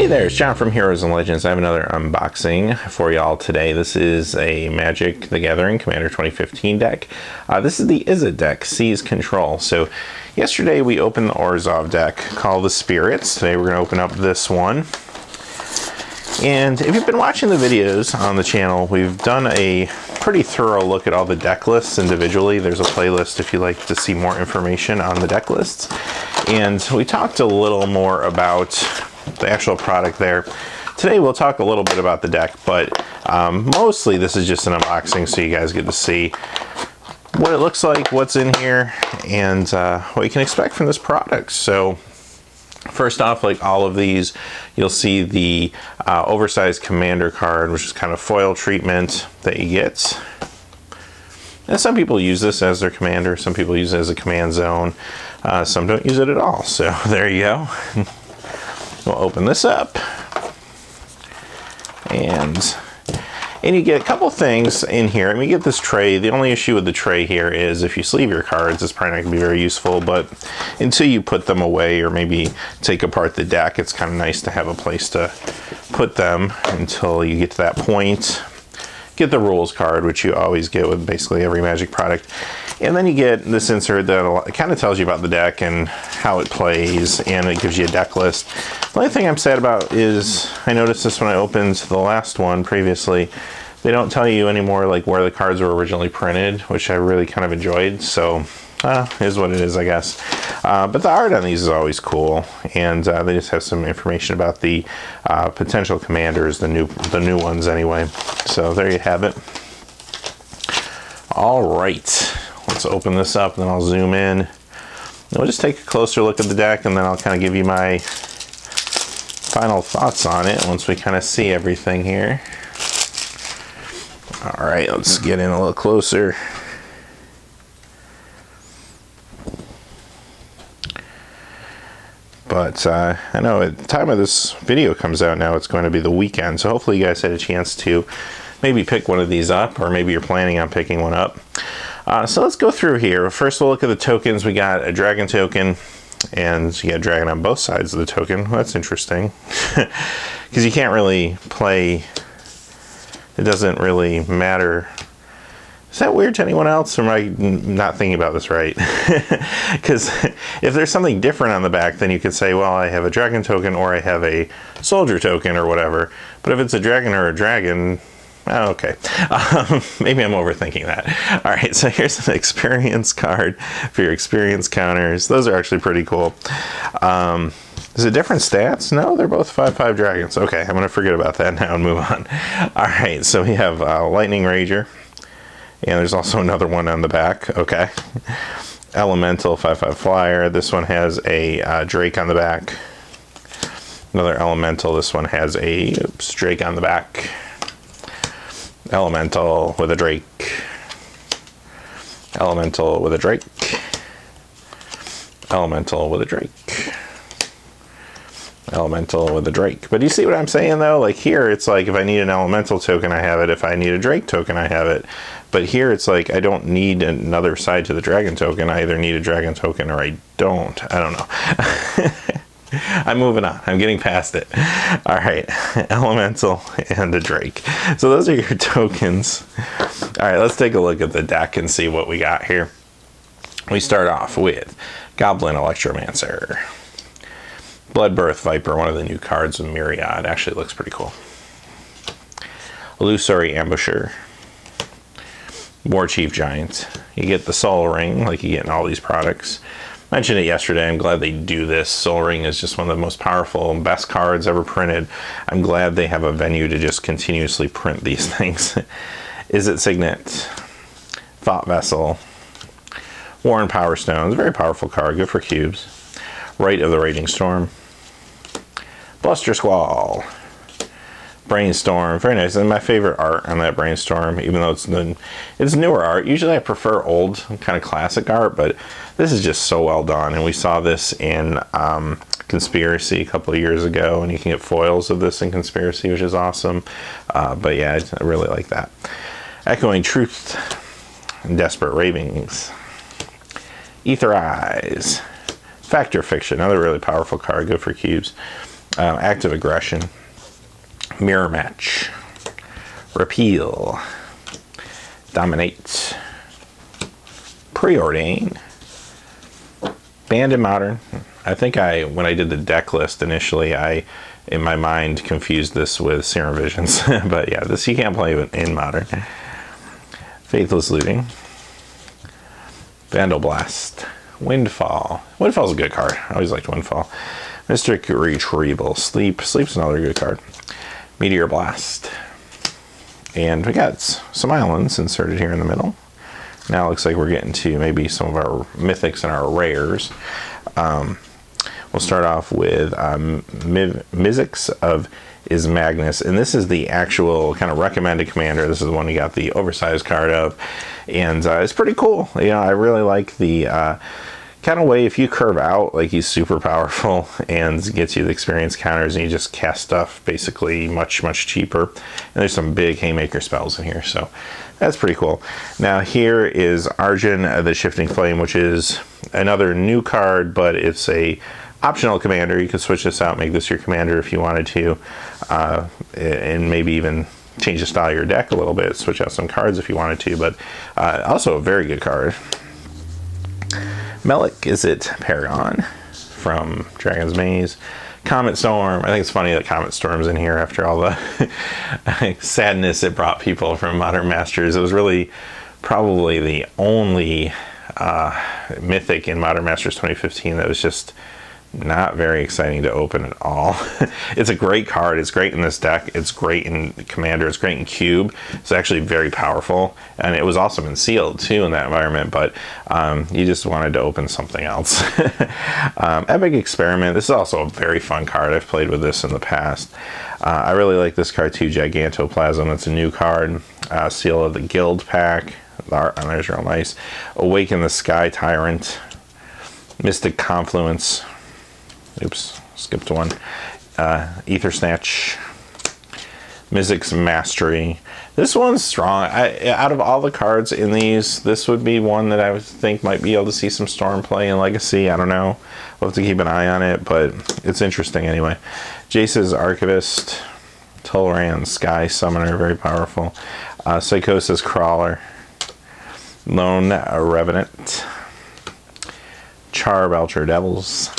there, it's John from Heroes and Legends. I have another unboxing for y'all today. This is a Magic the Gathering Commander 2015 deck. This is the Izzet deck, Seize Control. So yesterday we opened the Oversize deck called the Spirits. Today we're going to open up this one. And if you've been watching the videos on the channel, we've done a pretty thorough look at all the deck lists individually. There's a playlist if you'd like to see more information on the deck lists. And we talked a little more about the actual product there. Today we'll talk a little bit about the deck, but mostly this is just an unboxing so you guys get to see what it looks like, what's in here, and what you can expect from this product. So first off, like all of these, you'll see the Oversize Commander card, which is kind of foil treatment that you get. And some people use this as their commander, some people use it as a command zone, some don't use it at all. So there you go. We'll open this up. And you get a couple things in here. I mean, you get this tray. The only issue with the tray here is if you sleeve your cards, it's probably not going to be very useful, but until you put them away or maybe take apart the deck, it's kind of nice to have a place to put them until you get to that point. Get the rules card, which you always get with basically every Magic product. And then you get this insert that it kind of tells you about the deck and how it plays, and it gives you a deck list. The only thing I'm sad about is, I noticed this when I opened the last one previously, they don't tell you anymore like where the cards were originally printed, which I really kind of enjoyed. So is what it is, I guess. But the art on these is always cool, and they just have some information about the potential commanders, the new ones anyway. So there you have it. All right, let's open this up, and then I'll zoom in. We'll just take a closer look at the deck, and then I'll kind of give you my final thoughts on it once we kind of see everything here. All right, let's get in a little closer. But I know at the time of this video comes out now, it's going to be the weekend, so hopefully you guys had a chance to maybe pick one of these up, or maybe you're planning on picking one up. So let's go through here. First we'll look at the tokens. We got a dragon token, and you got a dragon on both sides of the token. Well, that's interesting, because you can't really play, it doesn't really matter. Is that weird to anyone else, or am I not thinking about this right? Because if there's something different on the back, then you could say, well, I have a dragon token, or I have a soldier token, or whatever. But if it's a dragon or a dragon, oh, okay. Maybe I'm overthinking that. All right, so here's an experience card for your experience counters. Those are actually pretty cool. Is it different stats? No, they're both 5/5 dragons. Okay, I'm going to forget about that now and move on. All right, so we have Lightning Rager. And there's also another one on the back. Okay. Elemental 5/5 flyer. This one has a Drake on the back. Another elemental. This one has a Drake on the back. Elemental with a Drake. Elemental with a Drake. Elemental with a Drake. Elemental with a Drake. But you see what I'm saying though? Like here, it's like if I need an elemental token, I have it. If I need a Drake token, I have it. But here it's like I don't need another side to the dragon token. I either need a dragon token or I don't. I don't know. I'm moving on. I'm getting past it. All right, elemental and a Drake. So those are your tokens. All right, let's take a look at the deck and see what we got here. We start off with Goblin Electromancer. Bloodbirth Viper, one of the new cards with Myriad. Actually looks pretty cool. Illusory Ambusher. War Chief Giant. You get the Soul Ring, like you get in all these products. Mentioned it yesterday. I'm glad they do this. Soul Ring is just one of the most powerful and best cards ever printed. I'm glad they have a venue to just continuously print these things. Izzet Signet. Thought Vessel. Warren Power Stones. Very powerful card. Good for cubes. Rite of the Raging Storm. Bluster Squall. Brainstorm, very nice. And my favorite art on that Brainstorm, even though it's newer art. Usually I prefer old kind of classic art, but this is just so well done. And we saw this in Conspiracy a couple of years ago, and you can get foils of this in Conspiracy, which is awesome. But yeah, I really like that. Echoing Truth and Desperate Ravings. Aetherize. Factor Fiction, another really powerful card, good for cubes. Active Aggression, Mirror Match, Repeal, Dominate, Preordain, Banned in Modern. I think when I did the deck list initially, I, in my mind, confused this with Serum Visions. But yeah, this you can't play in Modern. Faithless Looting, Vandal Blast, Windfall. Windfall's a good card. I always liked Windfall. Mystic Retrieval, Sleep's another good card. Meteor Blast. And we got some islands inserted here in the middle. Now it looks like we're getting to maybe some of our mythics and our rares. We'll start off with Mizzix of Ismagnus, and this is the actual kind of recommended commander. This is the one you got the oversized card of, and it's pretty cool. You know, I really like the kind of way if you curve out, like he's super powerful and gets you the experience counters, and you just cast stuff basically much cheaper. And there's some big haymaker spells in here, so that's pretty cool. Now here is Arjun the Shifting Flame, which is another new card, but it's a optional commander. You could switch this out, make this your commander if you wanted to, and maybe even change the style of your deck a little bit, switch out some cards if you wanted to, but also a very good card. Melik, is it Paragon from Dragon's Maze. Comet Storm. I think it's funny that Comet Storm's in here after all the sadness it brought people from Modern Masters. It was really probably the only mythic in Modern Masters 2015 that was just not very exciting to open at all. It's a great card. It's great in this deck. It's great in Commander. It's great in Cube. It's actually very powerful, and it was awesome in Sealed too in that environment, but you just wanted to open something else. Epic Experiment. This is also a very fun card. I've played with this in the past. I really like this card too, Gigantoplasm. It's a new card. Seal of the Guild pack. There's real nice. Awaken the Sky Tyrant. Mystic Confluence. Oops, skipped one. Ether Snatch. Mizzix Mastery. This one's strong. Out of all the cards in these, this would be one that I would think might be able to see some Storm play in Legacy. I don't know. We'll have to keep an eye on it, but it's interesting anyway. Jace's Archivist. Tolran Sky Summoner, very powerful. Psychosis Crawler. Lone Revenant. Charbelcher Devils.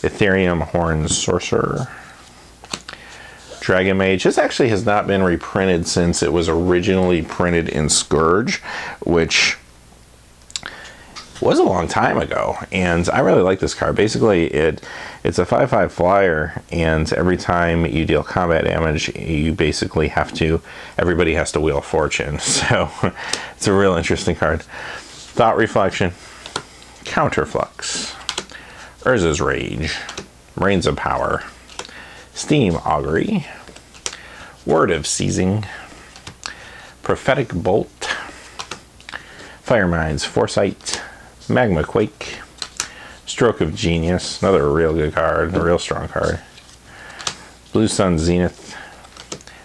Ethereum Horn Sorcerer. Dragon Mage. This actually has not been reprinted since it was originally printed in Scourge, which was a long time ago, and I really like this card. Basically, it's a 5/5 flyer, and every time you deal combat damage, you basically have to, everybody has to Wheel of Fortune, so it's a real interesting card. Thought Reflection. Counterflux. Urza's Rage. Reigns of Power. Steam Augury. Word of Seizing. Prophetic Bolt. Firemind's Foresight. Magma Quake. Stroke of Genius. Another real good card. A real strong card. Blue Sun Zenith.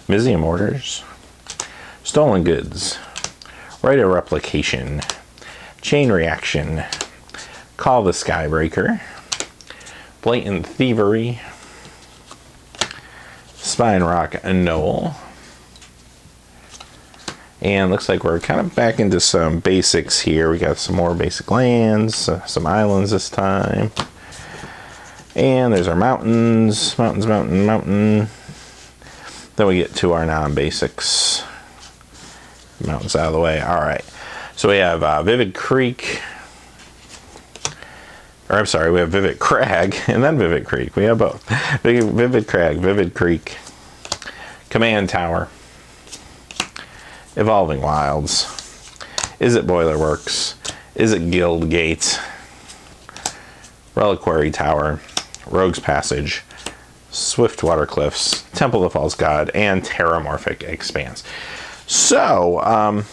Mizium Orders. Stolen Goods. Rite of Replication. Chain Reaction. Call the Skybreaker. Blatant Thievery. Spine Rock Knoll. And looks like we're kind of back into some basics here. We got some more basic lands, some islands this time. And there's our mountains. Mountain. Then we get to our non-basics. Mountains out of the way. All right. So we have Vivid Creek. Or I'm sorry, we have Vivid Crag and then Vivid Creek. We have both. Vivid Crag, Vivid Creek, Command Tower, Evolving Wilds. Is it Boilerworks? Is it Guild Gate? Reliquary Tower, Rogue's Passage, Swiftwater Cliffs, Temple of the False God, and Terramorphic Expanse. So,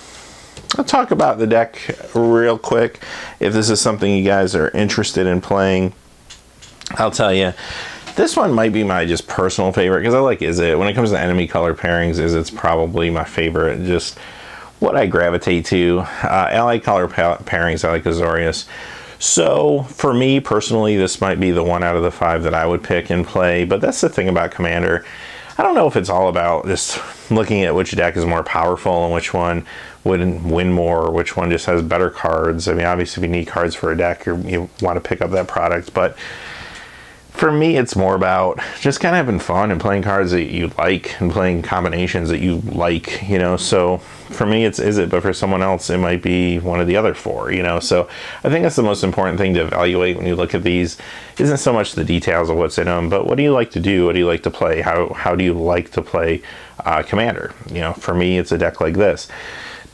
I'll talk about the deck real quick. If this is something you guys are interested in playing, I'll tell you, this one might be my just personal favorite because I like Izzet. When it comes to enemy color pairings, Izzet's probably my favorite. Just what I gravitate to. Allied color pairings, I like Azorius. So for me personally, this might be the one out of the 5 that I would pick and play, but that's the thing about Commander. I don't know if it's all about just looking at which deck is more powerful and which one would win more, or which one just has better cards. I mean, obviously if you need cards for a deck, you want to pick up that product, but for me, it's more about just kind of having fun and playing cards that you like and playing combinations that you like, you know. So for me, it's Is It, but for someone else, it might be one of the other 4, you know. So I think that's the most important thing to evaluate when you look at these. Isn't so much the details of what's in them, but what do you like to do? What do you like to play? How do you like to play Commander? You know, for me, it's a deck like this.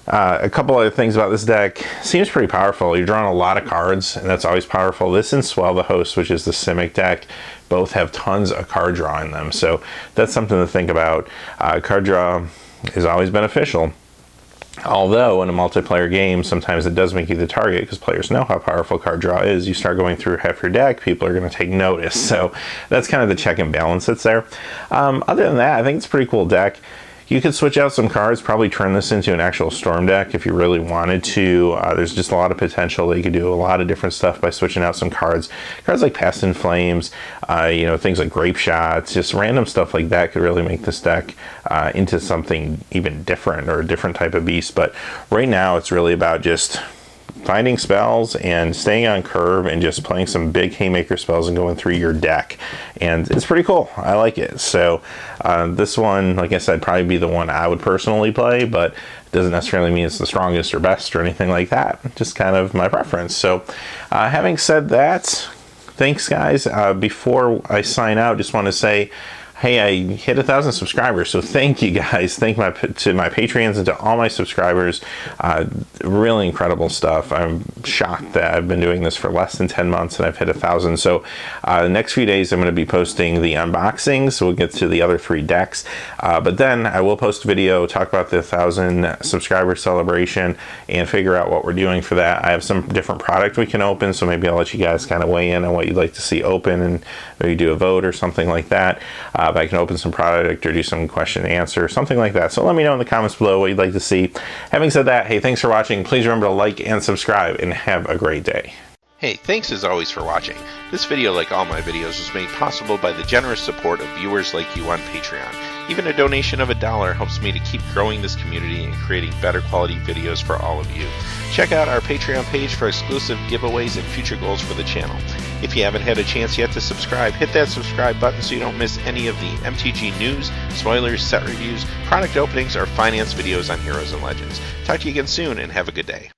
A couple other things about this deck. Seems pretty powerful. You're drawing a lot of cards, and that's always powerful. This and Swell the Host, which is the Simic deck, both have tons of card draw in them. So that's something to think about. Card draw is always beneficial. Although in a multiplayer game, sometimes it does make you the target because players know how powerful card draw is. You start going through half your deck, people are going to take notice. So that's kind of the check and balance that's there. Other than that, I think it's a pretty cool deck. You could switch out some cards, probably turn this into an actual Storm deck if you really wanted to. There's just a lot of potential that you could do a lot of different stuff by switching out some cards. Cards like Past in Flames, you know, things like Grape Shots, just random stuff like that could really make this deck into something even different, or a different type of beast. But right now it's really about just finding spells and staying on curve and just playing some big haymaker spells and going through your deck, and it's pretty cool. I like it. So this one, like I said, probably be the one I would personally play, but it doesn't necessarily mean it's the strongest or best or anything like that. Just kind of my preference. So having said that, thanks guys. Before I sign out, just want to say, hey, I hit 1,000 subscribers, so thank you guys. Thank to my Patreons and to all my subscribers. Really incredible stuff. I'm shocked that I've been doing this for less than 10 months and I've hit 1,000. So the next few days I'm going to be posting the unboxings, so we'll get to the other 3 decks. But then I will post a video, talk about the 1,000 subscriber celebration, and figure out what we're doing for that. I have some different product we can open, so maybe I'll let you guys kind of weigh in on what you'd like to see open, and maybe do a vote or something like that. I can open some product or do some question and answer, something like that. So let me know in the comments below what you'd like to see. Having said that, hey, thanks for watching. Please remember to like and subscribe, and have a great day. Hey, thanks as always for watching. This video, like all my videos, was made possible by the generous support of viewers like you on Patreon. Even a donation of $1 helps me to keep growing this community and creating better quality videos for all of you. Check out our Patreon page for exclusive giveaways and future goals for the channel. If you haven't had a chance yet to subscribe, hit that subscribe button so you don't miss any of the MTG news, spoilers, set reviews, product openings, or finance videos on Heroes and Legends. Talk to you again soon, and have a good day.